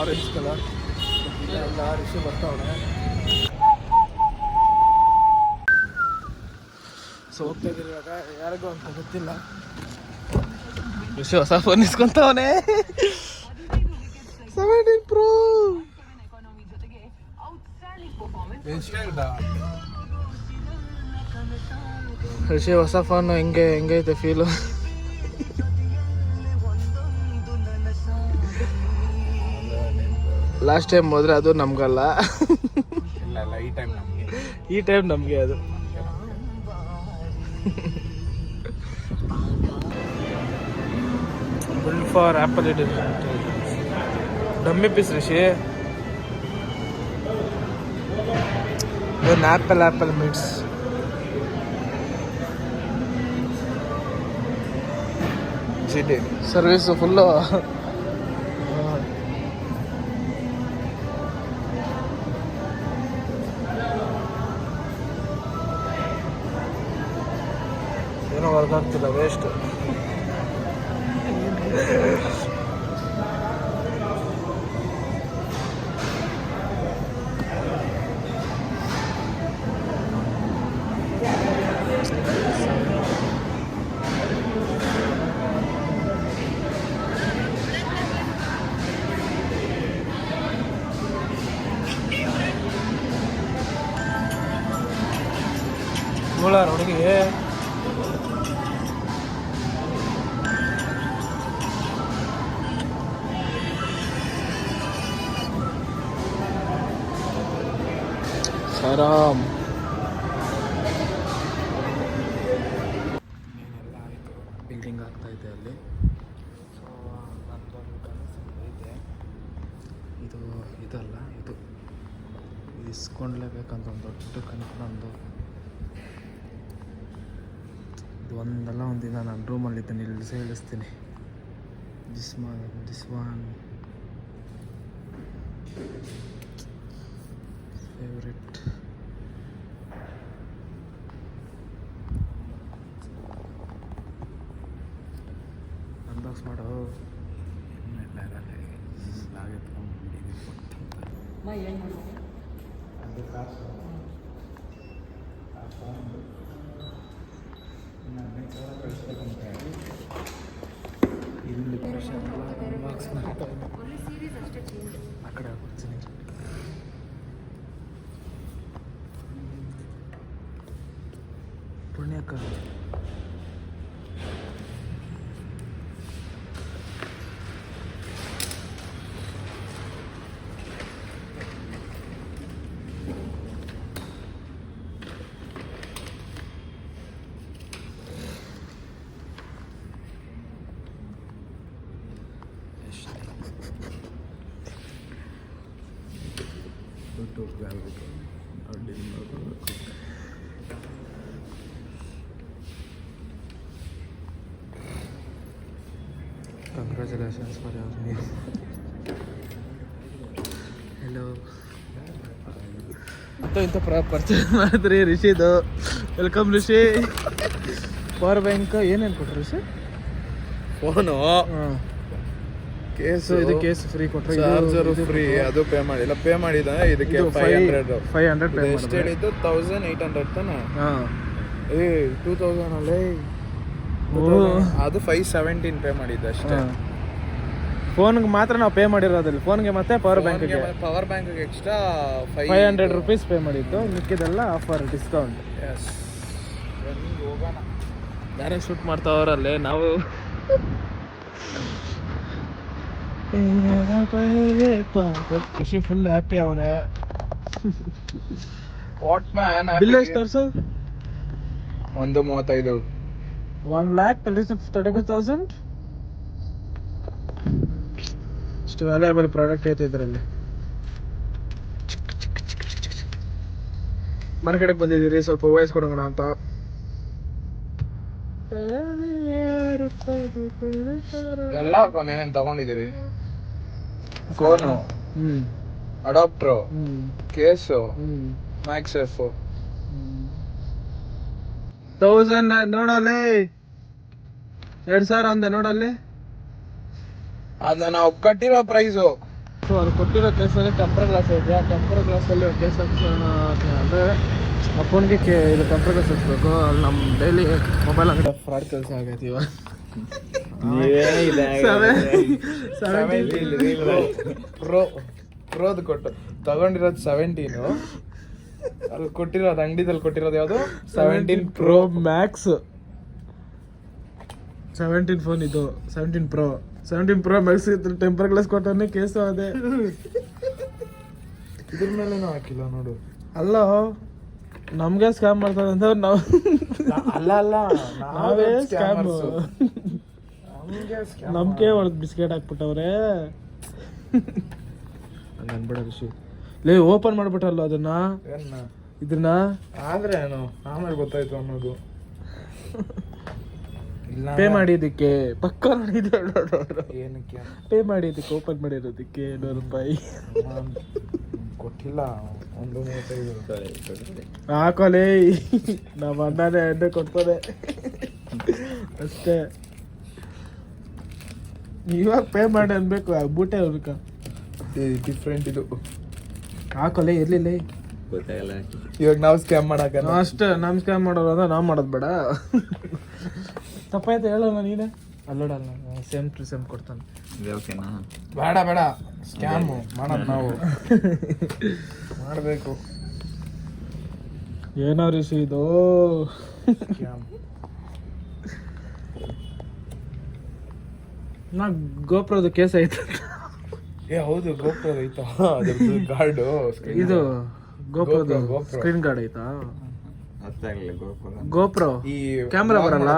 Orange colour. ಎಲ್ಲ Rishi ಬರ್ತಾವಣೆ. So ಹೋಗ್ತಾ ಇದ್ದೀರಿ ಇವಾಗ, ಯಾರಿಗೂ ಅಂತ ಗೊತ್ತಿಲ್ಲ. ರಿಷಿ ಹೊಸ ಫೋನ್ ಇಸ್ಕೊಂತವನೆ, 17 Pro. ರಿಷಿ ಹೊಸ ಫೋನ್ ಹೆಂಗೈತೆ ಫೀಲು? ಲಾಸ್ಟ್ ಟೈಮ್ ಹೋದ್ರೆ ಅದು ನಮ್ಗಲ್ಲ, ಈ ಟೈಮ್ ನಮಗೆ ಅದು. Build for Apple it is. Dummy piece Rishi. When apple meets GT service full. ಏನೋ ವರ್ಕ್ ಆಗ್ತಿಲ್ಲ, ವೇಸ್ಟ್. ನೋಡಾರ ಹುಡುಗಿ ಆರಾಮ್. ಏನೆಲ್ಲ ಆಯಿತು, ಬಿಲ್ಡಿಂಗ್ ಆಗ್ತಾಯಿದೆ ಅಲ್ಲಿ. ಸೊ ನನ್ನದೊಂದು ಕನಸು ಐತೆ, ಇದಲ್ಲ ಇದು ಇಸ್ಕೊಂಡ್ಲೇಬೇಕಂತ ಒಂದು ದೊಡ್ಡ ಕನಸು ನಂದು. ಇದು ಒಂದಲ್ಲ ಒಂದಿನ ನಾನು ರೂಮಲ್ಲಿದ್ದೀನಿ, ಇಳಿಸ್ತೀನಿ. This one favourite. ಅನ್ಬಾಕ್ಸ್ ಮಾಡೋ ಇಲ್ಲಿ ಅನ್ಬಾಕ್ಸ್ ಮಾಡ್ತಾ ಆ ಕಡೆ ಹಾಕ್ಬಿಡ್ತೀನಿ. ಪುಣ್ಯಕ್ಕ Congratulations for your meal. Hello. ಇಂಥ ಪರ್ಚೇಸ್ ಮಾಡಿದ್ರಿ ರಿಷಿದು. ವೆಲ್ಕಮ್ ರಿಷಿ. ಪವರ್ ಬ್ಯಾಂಕ್ ಏನೇನು ಕೊಟ್ರು ರಿಷಿ? ಫೋನು, ಕೇಸು, ಇದು ಕೇಸ್ ಫ್ರೀ ಕೊಟ್ಟರೆ, ಚಾರ್ಜರು ಫ್ರೀ. ಅದು ಪೇ ಮಾಡಿಲ್ಲ, ಪೇ ಮಾಡಿದ್ದಾನೆ ಇದಕ್ಕೆ 500 ಪೇ ಮಾಡಿ. ಎಷ್ಟು ಹೇಳಿದ್ದು? 1800 ತಾನೆ? ಹಾಂ. 2000 ಅಲ್ಲೇ. ಅದು 517 ಪೇ ಮಾಡಿದ್ದೆ ಅಷ್ಟೇ. ಫೋನ್ಗೆ ಮಾತ್ರ ನಾವು ಪೇ ಮಾಡಿರೋದಿಲ್ಲ, ಫೋನ್ಗೆ ಮತ್ತೆ ಪವರ್ ಬ್ಯಾಂಕ್ಗೆ ಎಕ್ಸ್ಟ್ರಾ 500 ರೂಪೀಸ್ ಪೇ ಮಾಡಿದ್ದು. ಮಿಕ್ಕಿದೆಲ್ಲ ಆಫರ್, ಡಿಸ್ಕೌಂಟ್. ಎಸ್, ಹೋಗೋಣ. ಯಾರೇ ಶೂಟ್ ಮಾಡ್ತಾವ್ರಲ್ಲೇ ನಾವು. ಖುಷಿ ಫುಲ್ ಹ್ಯಾಪಿ ಅವನೇ. ಬಿಲ್ ಎಷ್ಟು ತೋರ್ಸು? 135. 1,35,000 ಇಷ್ಟು ವ್ಯಾಲ್ಯೂಬಲ್ ಪ್ರಾಡಕ್ಟ್ ಐತೆ ಇದರಲ್ಲಿ. ಮಾರ್ಕೆಟ್ಗೆ ಬಂದಿದ್ದೀರಿ, ಸ್ವಲ್ಪ ವಾಯ್ಸ್ ಕೊಡೋಣ ಅಂತ. ಎಲ್ಲ ಏನೇನು ತಗೊಂಡಿದ್ದೀರಿ? Phone, adapter, case, Max F 1000 ನೋಡಲ್ಲಿ. 2000 ಅಂದೆ ನೋಡಲ್ಲಿ. ಅದ ನಾವು ಕಟ್ಟಿರೋ ಪ್ರೈಸು. ಸೊ ಅದು ಕೊಟ್ಟಿರೋ ಕೇಸಲ್ಲಿ ಟೆಂಪರ್ ಗ್ಲಾಸ್ ಐತೆ. ಆ ಟೆಂಪರ್ ಗ್ಲಾಸಲ್ಲಿ ಒಂದು ಕೇಸ್ ಅಂದರೆ ಅಪ್ಪನಿಗೆ ಇದು ಟೆಂಪರ್ ಗ್ಲಾಸ್ ಹಚ್ಬೇಕು. ಅಲ್ಲಿ ನಮ್ಮ ಡೈಲಿ ಮೊಬೈಲ್ ಅಂಗಡಿ ಫ್ರಾಡ್ ಕೆಲಸ ಆಗೈತಿ ಇವಾಗ. ಪ್ರೋದು ಕೊಟ್ಟು ತಗೊಂಡಿರೋದು 17, ಅಲ್ಲಿ ಕೊಟ್ಟಿರೋದು ಅಂಗಡಿದಲ್ಲಿ ಕೊಟ್ಟಿರೋದು ಯಾವುದು 17 Pro Max. 17 ಫೋನ್ ಇದು 17 Pro Max ಇತ್ತು. ಟೆಂಪರ್ ಗ್ಲಾಸ್ ಕೊಟ್ಟವನೇ ಕೇಸು ಅದೇ. ಇದ್ರ ಮೇಲೇನೂ ಹಾಕಿಲ್ಲ ನೋಡು. ಅಲ್ಲ ನಮ್ಗೆ ಸ್ಕ್ಯಾಮ್ ಮಾಡ್ತಾರೆ ಅಂತ ನಾವು ನಾವೇ ಸ್ಕ್ಯಾಮ್. ನಮ್ಗೆ ಹೊಡೆದು ಬಿಸ್ಕೆಟ್ ಹಾಕ್ಬಿಟ್ಟವ್ರೆ. ಅನ್ಬೇಡ ಖುಷಿ. ಲೇ ಓಪನ್ ಮಾಡ್ಬಿಟ್ಟಲ್ಲ ಅದನ್ನ ಇದನ್ನ. ಆದ್ರೆ ಏನು ಆಮೇಲೆ ಗೊತ್ತಾಯ್ತು ಅನ್ನೋದು. ಪೇ ಮಾಡಿದ್ದಕ್ಕೆ ಪಕ್ಕ ಏನಕ್ಕೆ ಪೇ ಮಾಡಿದ್ದಕ್ಕೆ ಓಪನ್ ಮಾಡಿರೋದಕ್ಕೆ 100 ರೂಪಾಯಿ ಕೊಟ್ಟಿಲ್ಲ. 135 ಹಾಕೋಲೇ. ನಮ್ಮ ಅಣ್ಣನೇ ಎಣ್ಣೆ ಕೊಡ್ತಾರೆ ಅಷ್ಟೇ. ಇವಾಗ ಪೇ ಮಾಡಿ ಅನ್ಬೇಕು. ಬೂಟೆ ಹೋಗ್ಬೇಕಾ ಡಿಫ್ರೆಂಟ್ ಇದು. ಹಾಕೋಲೇ ಇರ್ಲಿಲ್ಲ. ಇವಾಗ ನಾವು ಸ್ಕ್ಯಾಮ್ ಮಾಡಕ ಅಷ್ಟೇ. ನಮ್ ಸ್ಕ್ಯಾಮ್ ಮಾಡೋರು ಅಂದ್ರೆ ನಾವು ಮಾಡೋದು ಬೇಡ. ತಪ್ಪಾಯ್ತು ಹೇಳೋಣ ನೀನೆ. ಅಲ್ಲೋಡಲ್ಲ ಸೇಮ್ ಟು ಸೇಮ್ ಕೊಡ್ತಾನೆ. ಬೇಡ ಸ್ಕ್ಯಾಮ್ ಮಾಡೋದು ನಾವು ಮಾಡಬೇಕು. ಏನೋ ರಿಷಿ ಇದು ನಾ ಗೋಪ್ರದ ಕೇಸ್ ಆಯ್ತು. ಹೌದು ಗೋಪ್ರದ ಐತಾ ಅದ್ರದ್ದು ಗಾರ್ಡು. ಇದು ಗೋಪ್ರದ ಸ್ಕ್ರೀನ್ ಗಾರ್ಡ್ ಐತಾ? ಗೋಪ್ರೋ ಈ ಕ್ಯಾಮ್ರಾ ಬರಲ್ಲ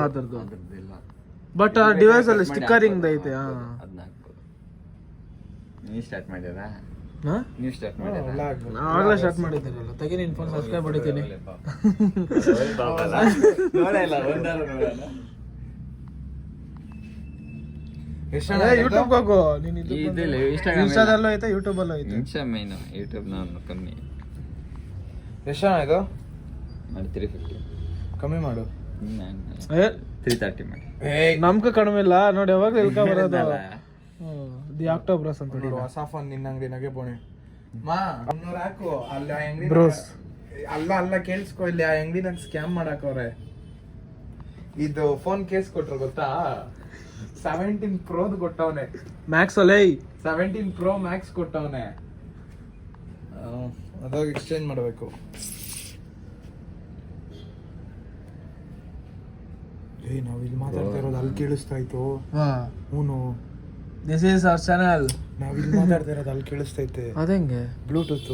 ಅದ್ರದ್ದು. ಬಟ್ ಆ ಡಿವೈಸ್ ಅಲ್ಲಿ ಸ್ಟಿಕ್ಕರಿಂಗ್ ಐತೆ. ಆಗಲೇ ಸ್ಟಾರ್ಟ್ ಮಾಡಿದ್ದೀರಲ್ಲ. ತೆಗೀನಿ ಇನ್ಫೋನ್ ಸಬ್ಸ್ಕ್ರೈಬ್ ಮಾಡಿದ್ದೀನಿ. ಯೂಟ್ಯೂಬ್ ಹೋಗು ನೀನು. ಇನ್ಸ್ಟಾದಲ್ಲೂ ಐತೆ ಯೂಟ್ಯೂಬಲ್ಲೂ ಐತೆ. ಯೂಟ್ಯೂಬ್ ನಾನು ಕಮ್ಮಿ. ಎಷ್ಟು ಜನ ಇದು? 350 ಕಮ್ಮಿ ಮಾಡು. 330 ಮಾಡಿ. ನಮ್ಗೂ ಕಡಿಮೆ ಇಲ್ಲ ನೋಡಿ. ಯಾವಾಗಲೂ ಇಳ್ಕ ಬರೋದು ದಿ ಆಕ್ಟೋಬ್ರಸ್ ಅಂತ ಹೇಳಿ ಹೊಸ ಫೋನ್ ನಿನ್ನ ಅಂಗಡಿನಾಗೆ ಬೋಣೆ ಮಾ 300 ಹಾಕು. ಅಲ್ಲಿ ಅಂಗಡಿ ಬ್ರೋಸ್ ಅಲ್ಲ ಕೇಳಿಸ್ಕೊ. ಇಲ್ಲಿ ಆ ಅಂಗಡಿನಾಗ ಸ್ಕ್ಯಾಮ್ ಮಾಡಾಕವ್ರೆ. ಇದು ಫೋನ್ ಕೇಸ್ ಕೊಟ್ರು ಗೊತ್ತಾ? 17 ಪ್ರೋದ್ ಕೊಟ್ಟವನೆ. ಮ್ಯಾಕ್ಸ್ ಅಲ್ಲೇ 17 Pro Max ಕೊಟ್ಟವನೆ. ಅದಾಗ ಎಕ್ಸ್ಚೇಂಜ್ ಮಾಡಬೇಕು. ನಾವ್ ಇಲ್ಲಿ ಮಾತಾಡ್ತಾ ಇರೋದು ಅಲ್ಲಿ ಕೇಳಿಸ್ತಾ ಇತ್ತು. ಹೂನು ದಿಸ್ ಈಸ್ ಅವರ್ ಚಾನೆಲ್. ನಾವ್ ಇಲ್ಲಿ ಮಾತಾಡ್ತಾ ಇರೋದು ಅಲ್ಲಿ ಕೇಳಿಸ್ತೈತೆ. ಅದಂಗೆ ಬ್ಲೂಟೂತ್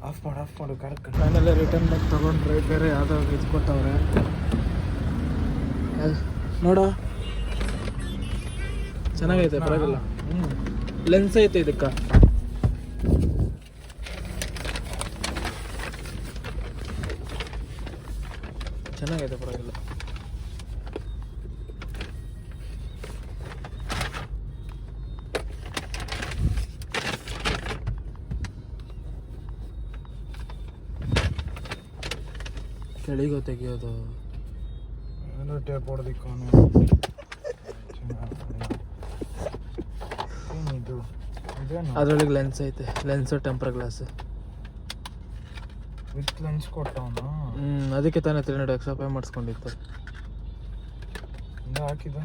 ಆಫ್ ಮಾಡು ಕರೆಕ್ಟ್. ಆಮೇಲೆ ರಿಟರ್ನ್ ಬ್ಯಾಕ್ ತಗೊಂಡ್ರೆ ಬೇರೆ ಯಾವ್ದೋ ಇದು ಕೊಟ್ಟವ್ರೆ ನೋಡು. ಚೆನ್ನಾಗೈತೆ ಪರವಾಗಿಲ್ಲ. ಲೆನ್ಸ್ ಐತೆ ಇದಕ್ಕೆ. ಚೆನ್ನಾಗೈತೆ ಪರವಾಗಿಲ್ಲ. ಕೆಳಗೆ ತೆಗಿಯೋದು ಏನೋ ಟೇಪ್ ಹೊಡೆದಿಕ್ಕೋನು. ಅದ್ರೊಳಗೆ ಲೆನ್ಸ್ ಐತೆ. Lens temper glass with lens ಕೊಟ್ಟವನು. ಅದಕ್ಕೆ ತಾನೇ 300 ಎಕ್ಸ್ಟ್ರಾ ಪೇ ಮಾಡಿಸ್ಕೊಂಡಿತ್ತು. ಹಾಕಿದ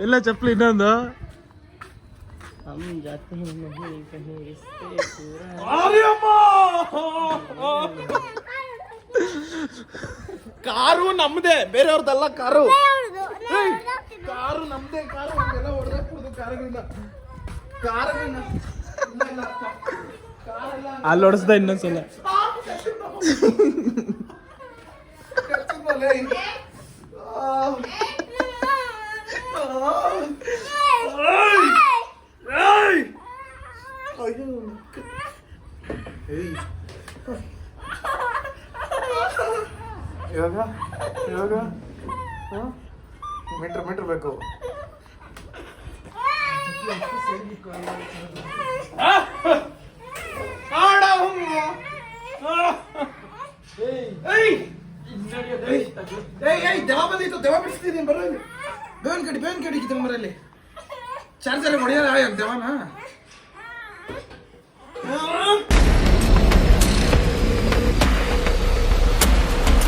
ಎಲ್ಲ ಚಪ್ಪಲಿ ಇನ್ನೊಂದು. ಕಾರು ನಮ್ದೇ, ಬೇರೆಯವ್ರದಲ್ಲ. ಕಾರು ನಮ್ದೇ. ಕಾರು ಹೊಡೆದಾಕ್ಬಿಡ್ದು ಕಾರುಗಳನ್ನ. ಅಲ್ಲಿ ಹೊಡೆಸ್ದ ಇನ್ನೊಂದ್ಸಲ. ಇವಾಗ ಮೀಟರ್ ಬೇಕು. ದೆವ್ವ ಬಂದಿತ್ತು. ದೆವ್ವ ಬಿಡಿಸ್ತಿದ್ದೀನಿ ಬರೋದು. ಬೇವನ್ ಕಡಿ ಮರಲ್ಲಿ ಚಾರ್ಜರ್ ಹೊಡೆಯಲ್ಲ ದೇವನ